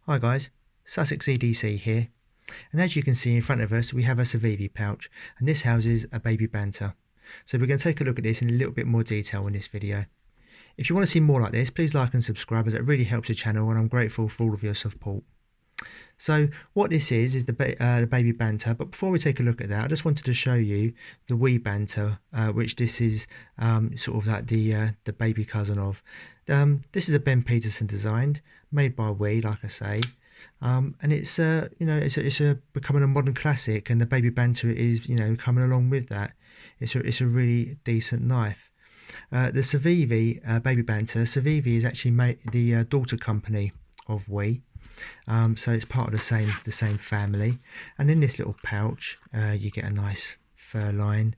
Hi guys, Sussex EDC here, and as you can see in front of us we have a Civivi pouch, and this houses a Baby Banter. So we're going to take a look at this in a little bit more detail in this video. If you want to see more like this, please like and subscribe, as it really helps the channel and I'm grateful for all of your support. So what this is the Baby Banter, but before we take a look at that I just wanted to show you the Wee Banter, which this is sort of like the baby cousin of. This is a Ben Petersen design, made by Wee, like I say. And it's it's becoming a modern classic, and the Baby Banter is coming along with that. It's a really decent knife. The Civivi Baby Banter. Civivi is actually the daughter company of Wee, so it's part of the same family. And in this little pouch, you get a nice fur lined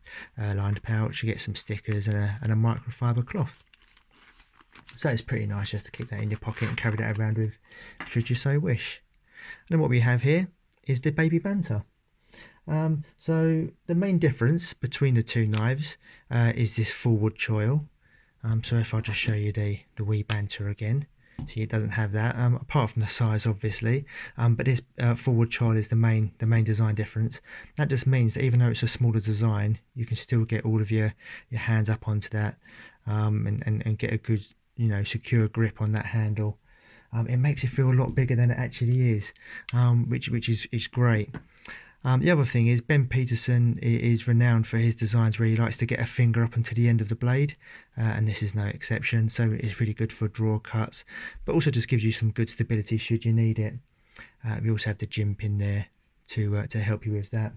pouch. You get some stickers and a microfiber cloth. So it's pretty nice just to keep that in your pocket and carry that around with, should you so wish. And then what we have here is the Baby Banter. So the main difference between the two knives is this forward choil. So if I just show you the Wee Banter again, see it doesn't have that, apart from the size obviously, but this forward choil is the main design difference. That just means that even though it's a smaller design, you can still get all of your hands up onto that, and get a good secure grip on that handle. It makes it feel a lot bigger than it actually is, which is great. The other thing is Ben Petersen is renowned for his designs where he likes to get a finger up until the end of the blade, and this is no exception. So it's really good for draw cuts, but also just gives you some good stability should you need it. We also have the gym pin there to help you with that.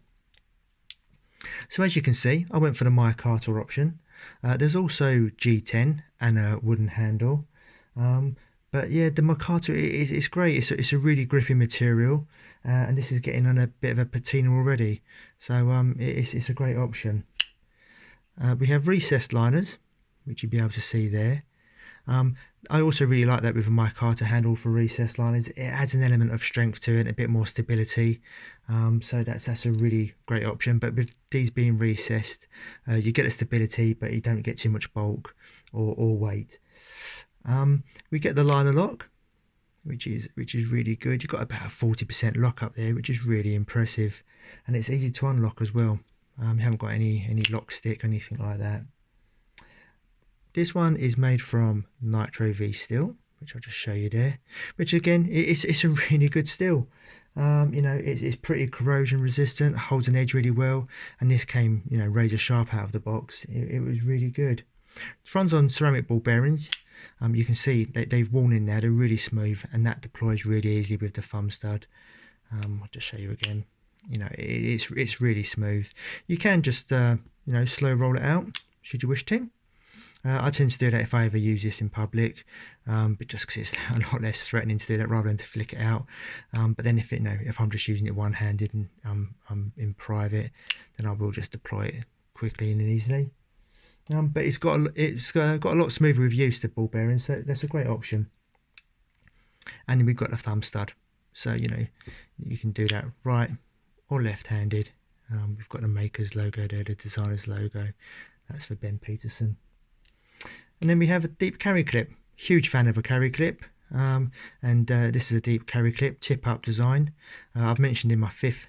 So as you can see, I went for the micarta option. There's also G10 and a wooden handle, but yeah, the micarta it's great. It's a really grippy material, and this is getting on a bit of a patina already, so it's a great option. We have recessed liners, which you'll be able to see there. I also really like that with a micarta handle for recessed liners. It adds an element of strength to it, a bit more stability. So that's a really great option. But with these being recessed, you get the stability, but you don't get too much bulk or weight. We get the liner lock, which is really good. You've got about a 40% lock up there, which is really impressive, and it's easy to unlock as well. You haven't got any lock stick or anything like that. This one is made from Nitro V steel, which I'll just show you there, which again, it's a really good steel. It's pretty corrosion resistant, holds an edge really well, and this came razor sharp out of the box. It was really good. It runs on ceramic ball bearings. You can see they've worn in there, they're really smooth, and that deploys really easily with the thumb stud. I'll just show you again. It's really smooth. You can just slow roll it out should you wish to. I tend to do that if I ever use this in public, but just because it's a lot less threatening to do that rather than to flick it out. But then if I'm just using it one-handed and I'm in private, then I will just deploy it quickly and easily. But it's got a lot smoother with use, the ball bearings, so that's a great option. And we've got the thumb stud, so you can do that right or left-handed. We've got the maker's logo there, the designer's logo. That's for Ben Petersen. And then we have a deep carry clip. Huge fan of a carry clip, and this is a deep carry clip, tip-up design. I've mentioned in my 5th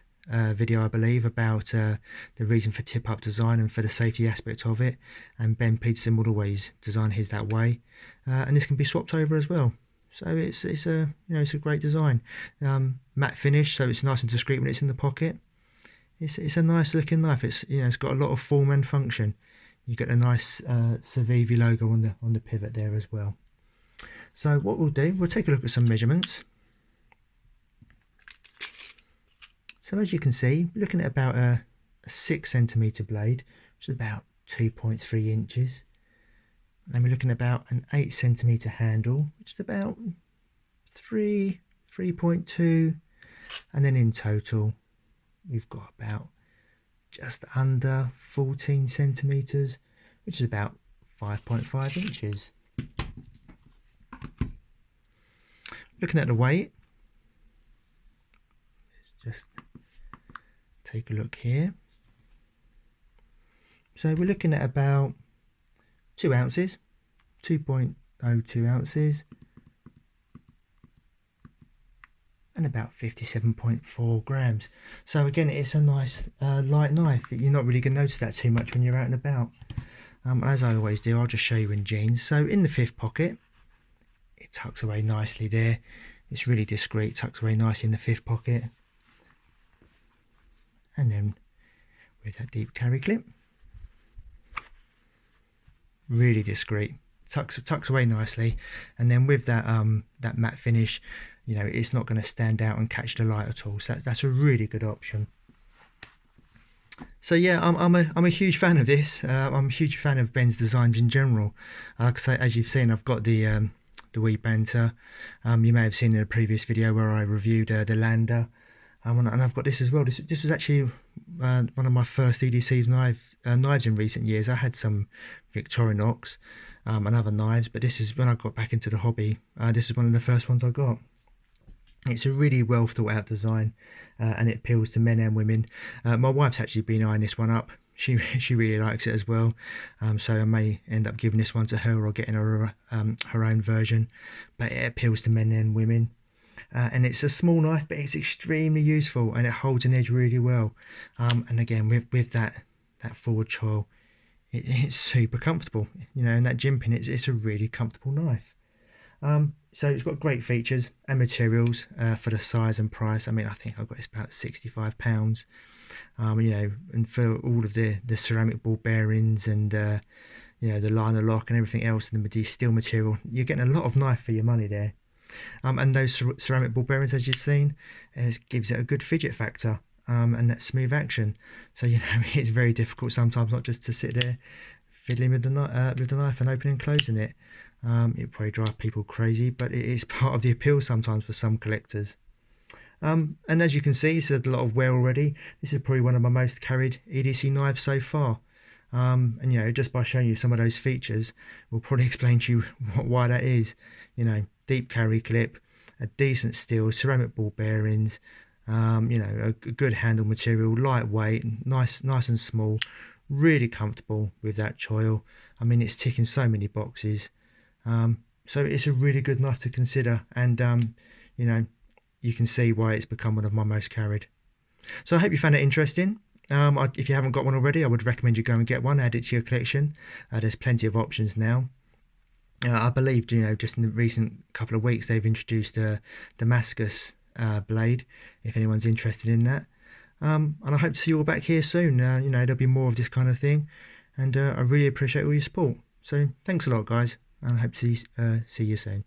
video, I believe, about the reason for tip-up design and for the safety aspect of it. And Ben Petersen would always design his that way, and this can be swapped over as well. So it's a great design. Matte finish, so it's nice and discreet when it's in the pocket. It's a nice looking knife. It's got a lot of form and function. You get a nice Civivi logo on the pivot there as well. So what we'll do, we'll take a look at some measurements. So as you can see, we're looking at about a 6cm blade, which is about 2.3 inches. And we're looking at about an 8cm handle, which is about 3.2. And then in total, we've got about just under 14 centimeters, which is about 5.5 inches. Looking at the weight, let's just take a look here. So we're looking at about 2 ounces, 2.02 ounces. and about 57.4 grams. So again, it's a nice light knife. You're not really going to notice that too much when you're out and about. As I always do, I'll just show you in jeans. So in the fifth pocket, it tucks away nicely there. It's really discreet, tucks away nicely in the fifth pocket. And then with that deep carry clip, really discreet, tucks away nicely. And then with that that matte finish, you know, it's not going to stand out and catch the light at all. So that's a really good option. So yeah, I'm a huge fan of this. I'm a huge fan of Ben's designs in general. Because as you've seen, I've got the Wee Banter. You may have seen in a previous video where I reviewed the Lander. And I've got this as well. This was actually one of my first EDC knives in recent years. I had some Victorinox and other knives, but this is when I got back into the hobby. This is one of the first ones I got. It's a really well thought out design, and it appeals to men and women. My wife's actually been eyeing this one up. She really likes it as well, so I may end up giving this one to her or getting her her own version. But it appeals to men and women, and it's a small knife, but it's extremely useful and it holds an edge really well. And again, with that forward choil, it's super comfortable, you know, and that gym pin, it's a really comfortable knife. So it's got great features and materials for the size and price. I mean, I think I got this about £65. You know, and for all of the ceramic ball bearings and you know, the liner lock and everything else, and the steel material, you're getting a lot of knife for your money there. And those ceramic ball bearings, as you've seen, gives it a good fidget factor and that smooth action. So, you know, it's very difficult sometimes not just to sit there fiddling with the knife and opening and closing it. It probably drive people crazy, but it is part of the appeal sometimes for some collectors. And as you can see, it's had a lot of wear already. This is probably one of my most carried EDC knives so far. And you know, just by showing you some of those features, we'll probably explain to you why that is. You know, deep carry clip, a decent steel, ceramic ball bearings, you know, a good handle material, lightweight, nice and small, really comfortable with that choil. I mean, it's ticking so many boxes. So it's a really good knife to consider, and you know, you can see why it's become one of my most carried. So I hope you found it interesting. If you haven't got one already, I would recommend you go and get one, add it to your collection. There's plenty of options now. I believe, you know, just in the recent couple of weeks they've introduced a Damascus blade, if anyone's interested in that. And I hope to see you all back here soon. You know, there'll be more of this kind of thing, and I really appreciate all your support. So thanks a lot, guys, and I hope to see you soon.